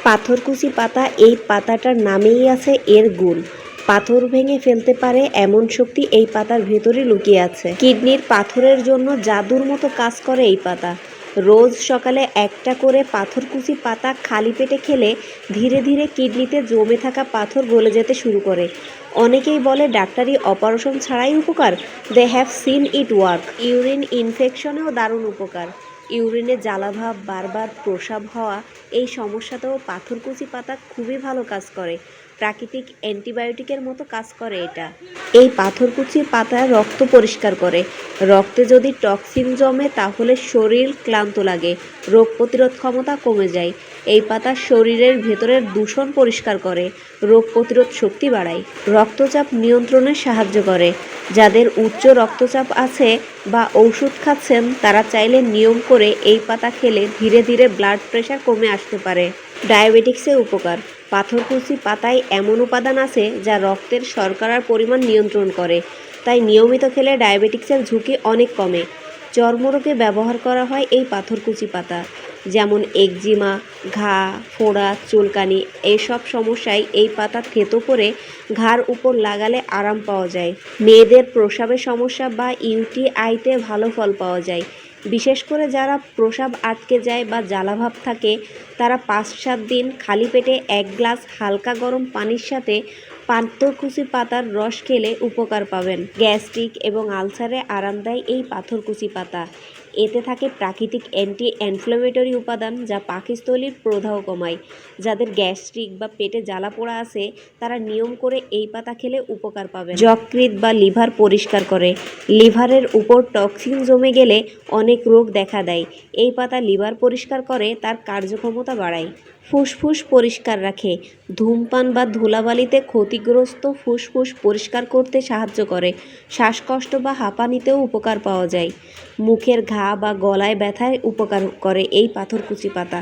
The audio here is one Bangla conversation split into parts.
পাথরকুচি পাতা, এই পাতাটার নামেই আছে এর গুণ। পাথর ভেঙে ফেলতে পারে এমন শক্তি এই পাতার ভেতরে লুকিয়ে আছে। কিডনির পাথরের জন্য জাদুর মতো কাজ করে এই পাতা। রোজ সকালে একটা করে পাথরকুচি পাতা খালি পেটে খেলে ধীরে ধীরে কিডনিতে জমে থাকা পাথর গলে যেতে শুরু করে। অনেকেই বলে ডাক্তারি অপারেশন ছাড়াই উপকার। They have seen it work. Urine ইনফেকশনেও দারুণ উপকার। ইউরিনে জ্বালাভাব, বারবার প্রস্রাব হওয়া, এই সমস্যাতেও পাথরকুচি পাতা খুবই ভালো কাজ করে। প্রাকৃতিক অ্যান্টিবায়োটিকের মতো কাজ করে এটা। এই পাথরকুচি পাতা রক্ত পরিষ্কার করে। রক্তে যদি টক্সিন জমে তাহলে শরীর ক্লান্ত লাগে, রোগ প্রতিরোধ ক্ষমতা কমে যায়। এই পাতা শরীরের ভেতরের দূষণ পরিষ্কার করে, রোগ প্রতিরোধ শক্তি বাড়ায়, রক্তচাপ নিয়ন্ত্রণে সাহায্য করে। যাদের উচ্চ রক্তচাপ আছে বা ওষুধ খাচ্ছেন তারা চাইলে নিয়ম করে এই পাতা খেলে ধীরে ধীরে ব্লাড প্রেশার কমে আসতে পারে। ডায়াবেটিক্সে উপকার। পাথরকুচি পাতায় এমন উপাদান আছে যা রক্তের শর্করার পরিমাণ নিয়ন্ত্রণ করে, তাই নিয়মিত খেলে ডায়াবেটিক্সের ঝুঁকি অনেক কমে। চর্মরোগে ব্যবহার করা হয় এই পাথরকুচি পাতা, যেমন একজিমা, ঘা, ফোড়া, চুলকানি, এইসব সমস্যায় এই পাতা থেতো করে ঘাড় উপর লাগালে আরাম পাওয়া যায়। মেয়েদের প্রস্রাবের সমস্যা বা ইউটিআইতে ভালো ফল পাওয়া যায়। বিশেষ করে যারা প্রস্রাব আটকে যায় বা জ্বালাভাব থাকে তারা 5-7 দিন খালি পেটে 1 গ্লাস হালকা গরম পানির সাথে পাথরকুচি পাতার রস খেলে উপকার পাবেন। গ্যাস্ট্রিক এবং আলসারে আরাম দেয় এই পাথরকুচি পাতা। এতে থাকে প্রাকৃতিক অ্যান্টি ইনফ্ল্যামেটরি উপাদান যা পাকস্থলীর প্রদাহ কমায়। যাদের গ্যাস্ট্রিক বা পেটে জ্বালা পোড়া আছে তারা নিয়ম করে এই পাতা খেলে উপকার পাবেন। যকৃৎ বা লিভার পরিষ্কার করে। লিভারের উপর টক্সিন জমে গেলে অনেক রোগ দেখা দেয়। এই পাতা লিভার পরিষ্কার করে, তার কার্যক্ষমতা বাড়ায়। ফুসফুস পরিষ্কার রাখে। ধূমপান বা ধুলাবালিতে ক্ষতিগ্রস্ত ফুসফুস পরিষ্কার করতে সাহায্য করে। শ্বাসকষ্ট বা হাঁপানিতেও উপকার পাওয়া যায়। মুখের ঘা বা গলায় ব্যথায় উপকার করে এই পাথরকুচি পাতা।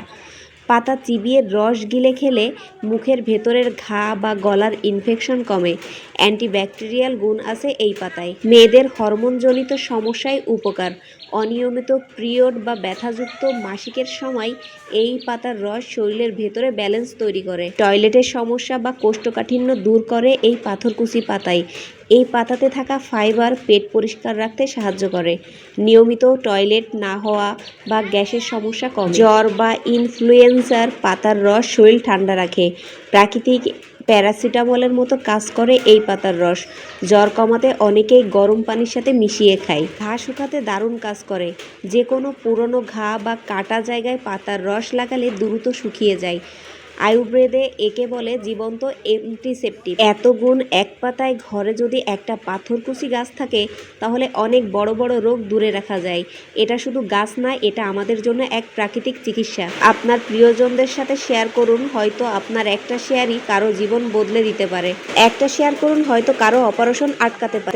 পাতা চিবিয়ে রস গিলে খেলে মুখের ভেতরের ঘা বা গলার ইনফেকশন কমে। অ্যান্টিব্যাকটেরিয়াল গুণ আছে এই পাতায়। মেয়েদের হরমোনজনিত সমস্যায় উপকার। অনিয়মিত পিরিয়ড বা ব্যথাযুক্ত মাসিকের সময় এই পাতার রস শরীরের ভেতরে ব্যালেন্স তৈরি করে। টয়লেটের সমস্যা বা কোষ্ঠকাঠিন্য দূর করে এই পাথরকুচি পাতায়। এই পাতাতে থাকা ফাইবার পেট পরিষ্কার রাখতে সাহায্য করে। নিয়মিত টয়লেট না হওয়া বা গ্যাসের সমস্যা কমে। জ্বর বা ইনফ্লুয়েঞ্জার পাতার রস শরীর ঠান্ডা রাখে। প্রাকৃতিক প্যারাসিটামলের মতো কাজ করে এই পাতার রস। জ্বর কমাতে অনেকেই গরম পানির সাথে মিশিয়ে খায়। ঘা শুকাতে দারুণ কাজ করে। যে কোনো পুরনো ঘা বা কাটা জায়গায় পাতার রস লাগালে দ্রুত শুকিয়ে যায়। আয়ুর্বেদে একে বলে জীবন্ত অ্যান্টিসেপটিক। এত গুণ এক পাতায়। ঘরে যদি একটা পাথরকুচি গাছ থাকে তাহলে অনেক বড় বড় রোগ দূরে রাখা যায়। এটা শুধু গাছ নয়, এটা আমাদের জন্য এক প্রাকৃতিক চিকিৎসা। আপনার প্রিয়জনদের সাথে শেয়ার করুন, হয়তো আপনার একটা শেয়ারই কারো জীবন বদলে দিতে পারে। একটা শেয়ার করুন, হয়তো কারো অপারেশন আটকাতে পারে।